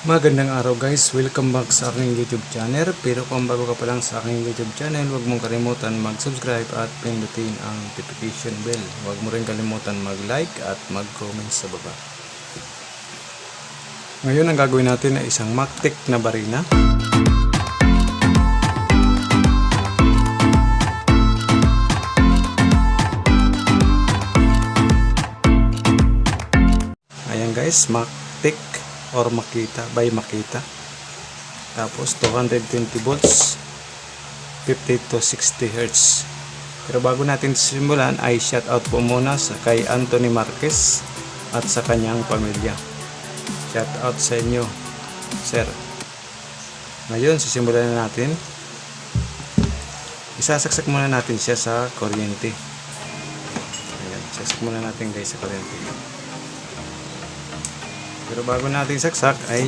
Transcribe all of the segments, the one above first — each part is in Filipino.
Magandang araw guys, welcome back sa aking YouTube channel. Pero kung bago ka pa lang sa aking YouTube channel, huwag mong kalimutan mag-subscribe at pindutin ang notification bell. Huwag mo rin kalimutan mag-like at mag-comment sa baba. Ngayon ang gagawin natin ay isang Mactic na barina. Ayan guys, Mactic or Makita by Makita, tapos 220 volts 50 to 60 Hz. Pero bago natin simulan ay shout out po muna sa kay Anthony Marquez at sa kanyang pamilya. Shout out sa inyo sir. Ngayon sisimulan na natin. Isasaksak muna natin siya sa kuryente. Ayan, saksak muna natin guys sa kuryente. Pero bago natin saksak ay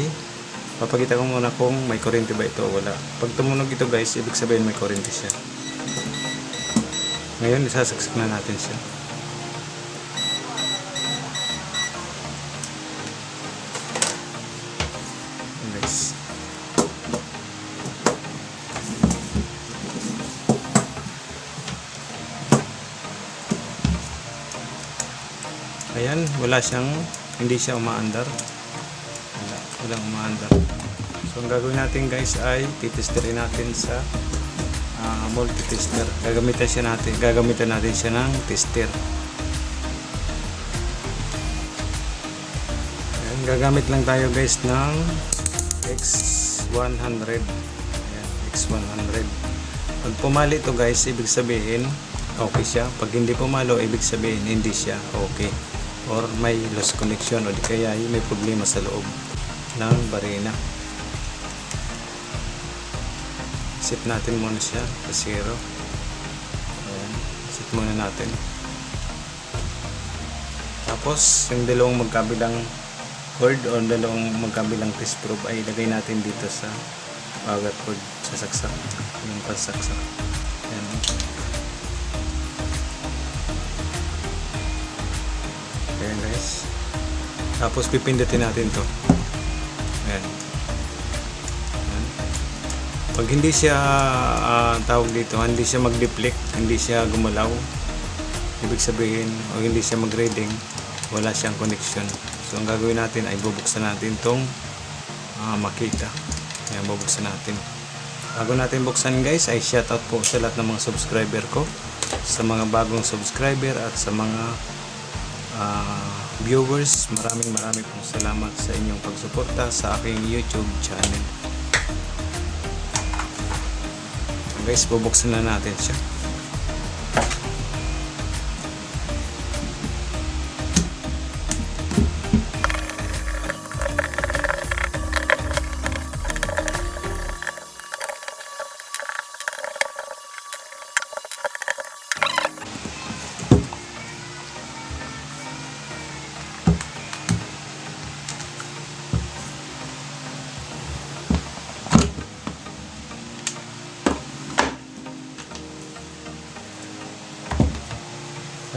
papakita ko muna kung may kuryente ba ito o wala. Pag tumunog ito guys, ibig sabihin may kuryente siya. Ngayon isasaksak na natin siya. Guys. Ayan, wala siyang, hindi siya umaandar. Walang umaandar. So ang gagawin natin guys ay titesterin natin sa multi-tester. Gagamitan natin siya ng tester. Ayan, gagamit lang tayo guys ng X100. Ayan, X100. Pag pumali ito guys, ibig sabihin okay siya. Pag hindi pumalo, ibig sabihin hindi siya okay, or may lost connection o di kaya may problema sa loob ng barina. Set natin muna siya sa 0. Ayan, set muna natin. Tapos yung dalawang magkabilang cord o dalawang magkabilang test probe ay ilagay natin dito sa power cord sa saksak, yung pansaksak. Ayan. Ayan guys. Tapos pipindutin natin to. Ayan. Ayan. Pag hindi siya tawag dito, hindi siya mag-deflect, hindi siya gumalaw, ibig sabihin o hindi siya mag-reading, wala siyang connection. So ang gagawin natin ay bubuksan natin tong Makita. Ayan, bubuksan natin. Bago natin buksan guys ay shoutout po sa lahat ng mga subscriber ko, sa mga bagong subscriber at sa mga viewers. Maraming pong salamat sa inyong pagsuporta sa aking YouTube channel. Guys, bubuksan na natin siya.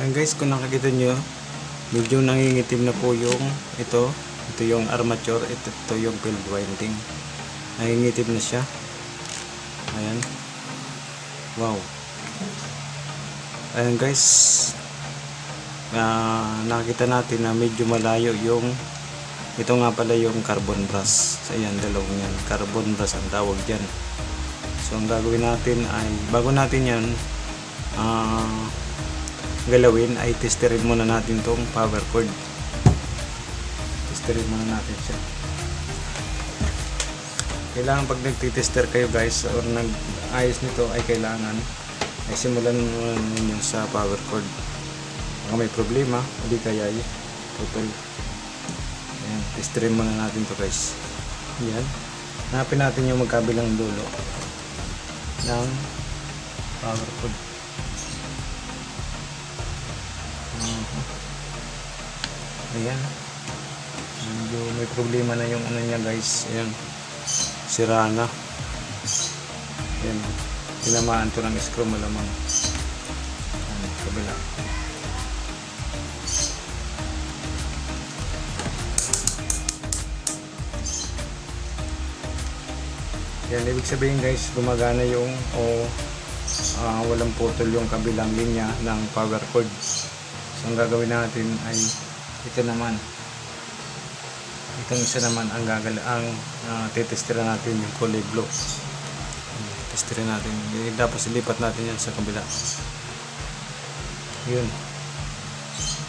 Ayan guys, kung nakikita nyo, medyo nangingitim na po yung ito yung armature, ito yung field winding. Nangingitim na siya. Ayan. Wow. Ayan guys, nakita natin na medyo malayo yung, ito nga pala yung carbon brush. So, ayan, dalawang yan, carbon brush ang tawag dyan. So ang gagawin natin ay, bago natin yan galawin ay testerin muna natin tong power cord. Testerin muna natin siya. Kailangan pag nagtitester kayo guys or nag-ayos nito ay kailangan ay simulan muna ninyo sa power cord. Baka may problema o di kaya putol. Ayan, testerin muna natin to guys. Ayan, hanapin natin yung magkabilang dulo ng power cord. Ayan, medyo may problema na yung ano niya guys. Ayan, sira na. Ayan, tinamaan to ng screw malamang. Ayan, kabila. Yan, ibig sabihin guys, gumagana yung walang putol yung kabilang linya ng power cord. So ang gagawin natin ay ito naman. Itong isa naman ang titestira natin yung kulay blue. Testira natin. Tapos ilipat natin yan sa kabila. Yun.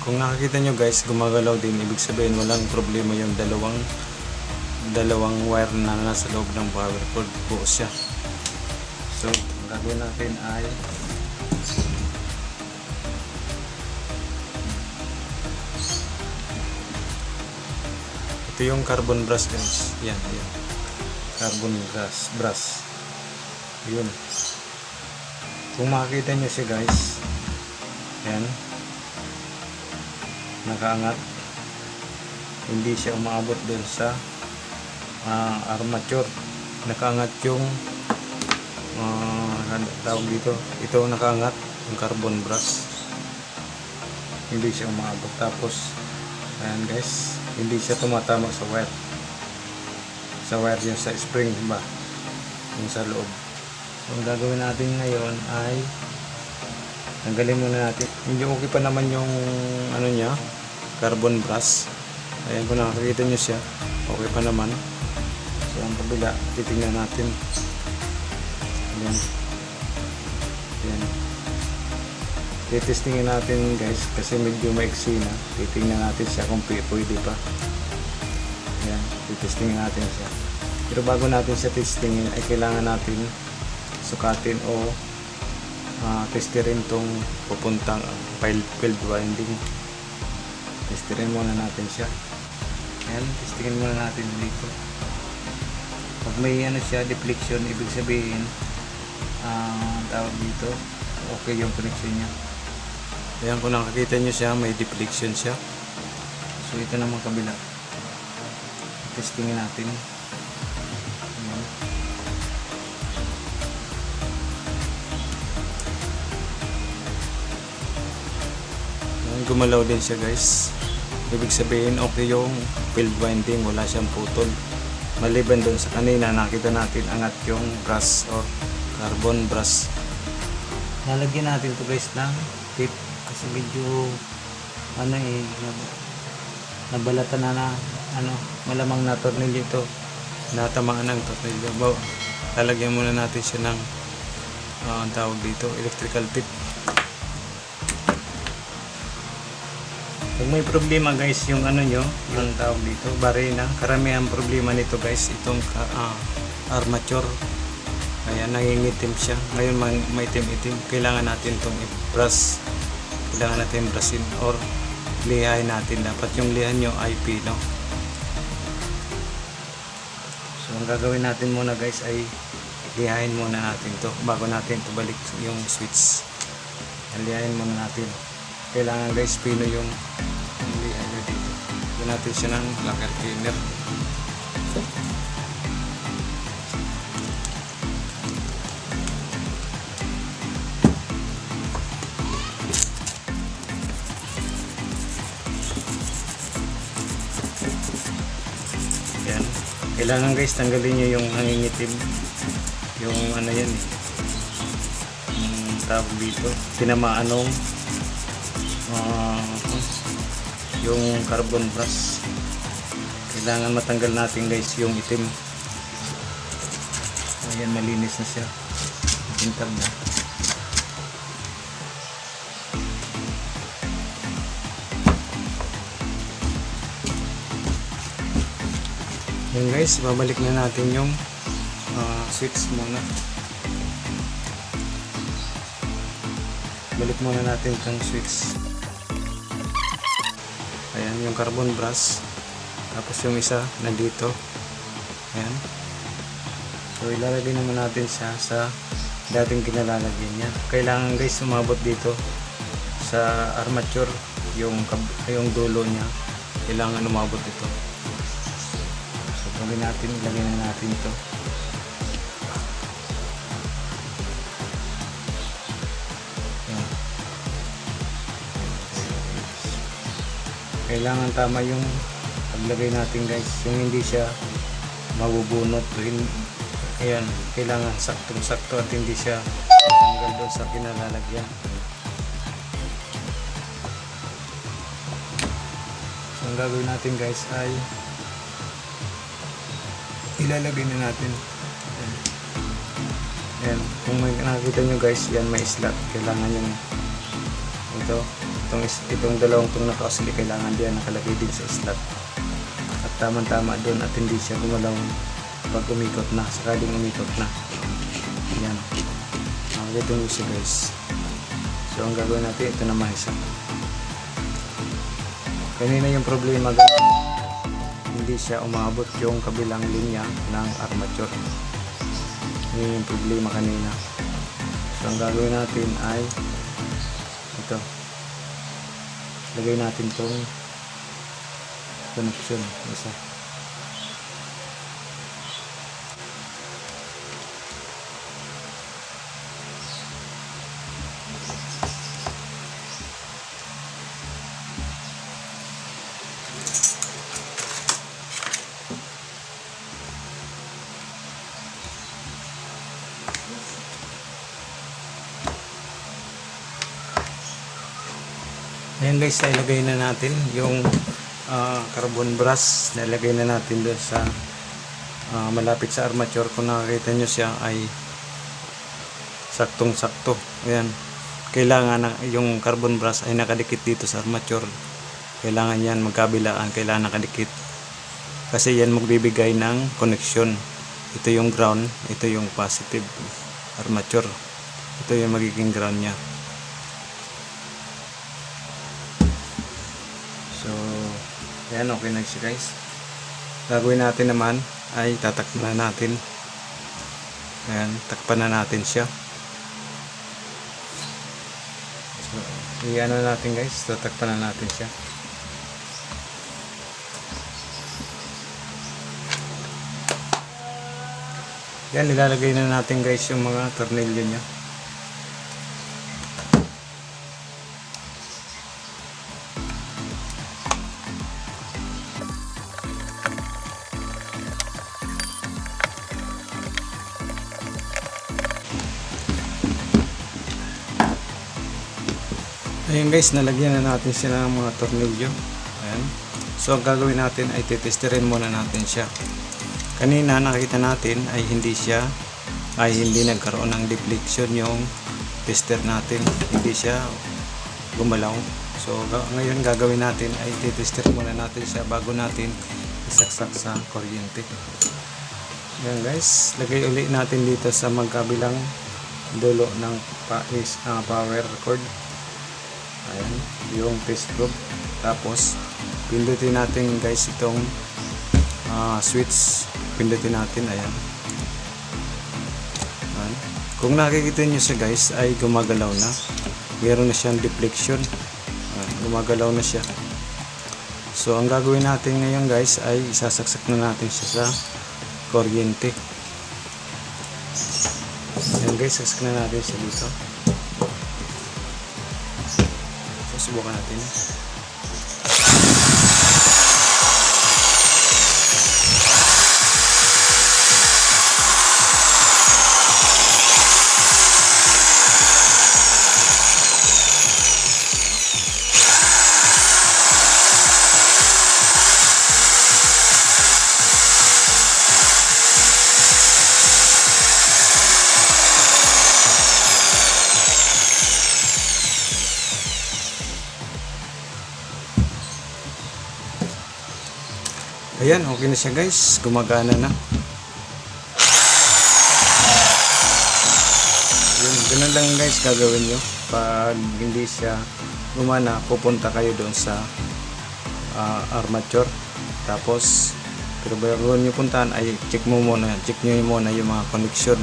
Kung nakakita nyo guys, gumagalaw din. Ibig sabihin walang problema yung dalawang wire na nasa loob ng power cord. Buos siya. So, ang gagawin natin ay ito yung carbon brush guys. Yan. Carbon brush. Yun. Kung makikita nyo siya guys, yan, nakaangat, hindi siya umaabot dun sa armature. Nakaangat yung tawag dito, ito nakaangat yung carbon brush, hindi siya umaabot. Tapos ayan guys, hindi siya tumatama sa wire yun, sa spring ba, yung sa loob. So, ang gagawin natin ngayon ay tanggalin muna natin. Hindi okay pa naman yung ano niya, carbon brush. Ayan, kung nakakita nyo siya, okay pa naman. So ang kabila, titingnan natin. Ayan. Ayan. Titestingin natin guys, kasi medyo maiksi na. Titingnan natin siya kung pwede pa. Ayan, titestingin natin siya. Pero bago natin siya testingin, ay kailangan natin sukatin o testirin tong pupuntang field winding. Testirin muna natin siya. Ayan, testingin muna natin dito. Pag may siya, deflection, ibig sabihin tawag dito, okay yung connection niya. Ayan, kung nakakita nyo siya, may deflection siya. So ito naman kabila, testingin natin. Ayan. Ayan, gumalaw din siya guys. Ibig sabihin okay yung field winding, wala siyang putol. Maliban doon sa kanina, nakita natin angat yung brush or carbon brush. Lalagyan natin to guys ng tip kasi medyo nabalatan na malamang na tornilyo ito, natamaan ng tornilyo. Lalagyan muna natin siya ng ang tawag dito, electrical tip. Kung may problema guys yung nyo, yung tawag dito, barina, karamihan problema nito guys, itong armature. Kaya nangingitim siya. Ngayon may itim-itim. Kailangan natin itong i-brush. Kailangan natin brushin or lihain natin. Dapat yung lihan nyo ay pino. So ang gagawin natin muna guys ay lihain muna natin to bago natin ito balik yung switch. Lihain muna natin. Kailangan guys pino yung lihan nyo dito. Gawin natin siya ng lacquer cleaner. Yan. Kailangan guys tanggalin nyo yung nangingitim. Yung yan yung tawag dito. Tinamaan nung yung carbon brush. Kailangan matanggal natin guys yung itim. Ayan, malinis na siya. Pintab na. Yan guys, babalik na natin yung switch muna. Balik muna natin itong switch. Ayan, yung carbon brush. Tapos yung isa nandito. Ayan. So ilalagay naman natin siya sa dating kinalalagyan niya. Kailangan guys umabot dito sa armature, yung dulo niya. Kailangan umabot ito. Gawin natin, ilagay na natin ito. Yan. Kailangan tama yung paglagay natin guys, yung hindi siya mabubunot. Ayan, kailangan saktong-sakto at hindi siya tanggal doon sa kinalalagyan. So ang gagawin natin guys ay ilalagay na natin. Ayan, kung may nakikita nyo guys, yan may slot. Kailangan yung itong dalawang itong naka-oscillate, kailangan diyan nakalagay din sa slot. At tamang-tama doon at hindi siya gumalaw pag umikot na, sakaling umikot na. Ayan. Nakakita nyo siya guys. So ang gagawin natin, ito na mahisa. Kanina yung problema guys, hindi siya umabot yung kabilang linya ng armature. Yun yung problema kanina. So ang gagawin natin ay ito, lagay natin tong connection isa. Ayan guys, ilagay na natin yung carbon brass. Nilagay na natin doon sa malapit sa armature. Kung nakakita nyo siya ay saktong-sakto. Ayan. Kailangan na yung carbon brass ay nakadikit dito sa armature. Kailangan yan magkabilaan. Kailangan nakadikit. Kasi yan magbibigay ng connection. Ito yung ground. Ito yung positive armature. Ito yung magiging ground nya. So, ayan, okay na siya guys. Gagawin natin naman ay tatakpan na natin. Ayan, takpan na natin siya. So, i-ano natin guys, tatakpan na natin siya. Yan, nilalagay na natin guys yung mga tornilyo nya. Ayan guys, nalagyan na natin sila ng mga tornilyo. Ayan. So ang gagawin natin ay titesterin muna natin siya. Kanina nakita natin ay hindi nagkaroon ng deflection yung tester natin. Hindi siya gumalaw. So ngayon gagawin natin ay titester muna natin siya bago natin isaksak sa kuryente. Ayan guys, lagay ulit natin dito sa magkabilang dulo ng power cord. Ayan, yung test probe. Tapos pindutin natin guys itong switch. Pindutin natin, ayan. Ayan. Kung nakikita nyo siya guys ay gumagalaw na. Meron na siyang deflection. Ayan, gumagalaw na siya. So ang gagawin natin ngayon guys ay isasaksak na natin siya sa kuryente. Ayan guys, saksak na natin siya dito. Subukan natin. Ayan, okay na siya guys. Gumagana na. Yun, ganun lang guys gagawin nyo. Pag hindi siya gumana, pupunta kayo doon sa armature. Tapos, pero bago nyo puntahan ay check nyo muna yung mga connection.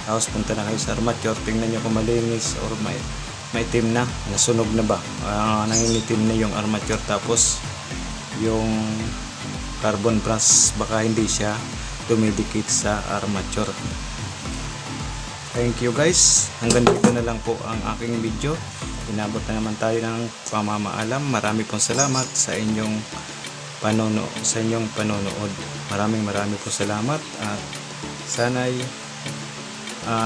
Tapos punta na kayo sa armature. Tingnan nyo kung malinis or may itim na. Nasunog na ba? Nangingitim na yung armature. Tapos, yung carbon brass baka hindi siya dumidikit sa armature. Thank you guys, hanggang dito na lang po ang aking video. Inabot na naman tayo ng pamamaalam. Marami pong salamat sa inyong panonood. Maraming po salamat at Sana'y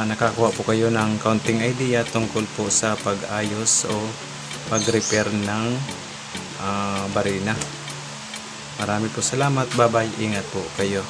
nakakuha po kayo ng kaunting idea tungkol po sa pag-ayos o pag-repair ng barina. Marami po salamat. Bye-bye. Ingat po kayo.